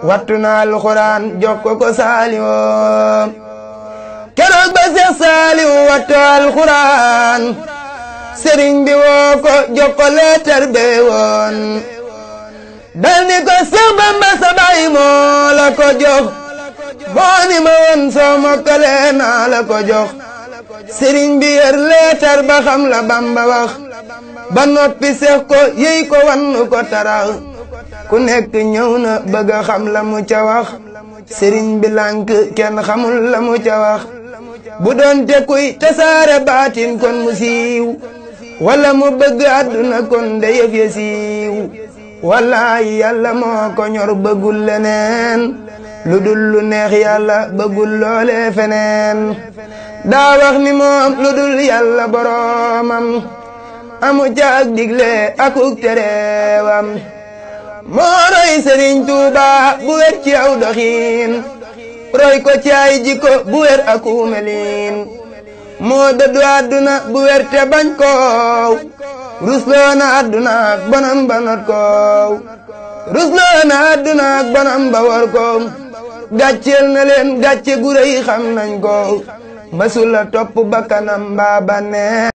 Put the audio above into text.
wattu na alxuraan jokko ko Saaliwoo keroog ba Seex Saaliw wattu alxuraan sëriñ bi woo ko jokko leetar bee woon dal ni ko Seex Bamba sa baay moo la ko jox moo ni ma woon soo mokkalee naa la ko jox sëriñ bi yer leetar ba xam la Bamba wax ba noppi seex ko yey ko wannu ko tarax ku nekk ñëw na bëgg a xam la mu ca wax sëriñ bi lànk kenn xamul la mu ca wax bu doon te kuy tasaare baatin kon mu siiw wala mu bëgg àdduna kon de yëf ya siiw wallaahi yàlla moo ko ñor bëggul leneen lu dul lu neex yàlla bëggul loole feneen daa wax ni moom lu dul yàlla boroomam amu caag digle akuk tereewam moo roy Sëriñ Tuuba bu wér ci aw doxiin roy ko ci ay jikko bu wér aku melin moo dëddu àdduna bu wér te bañ koow rusloo na àdduna ak bonam ba not koow rusloo na àdduna ak bonam ba war koow gàcceel na leen gàcce gu rëy xam nañ ko masula topp bakkanam mbaa ba neex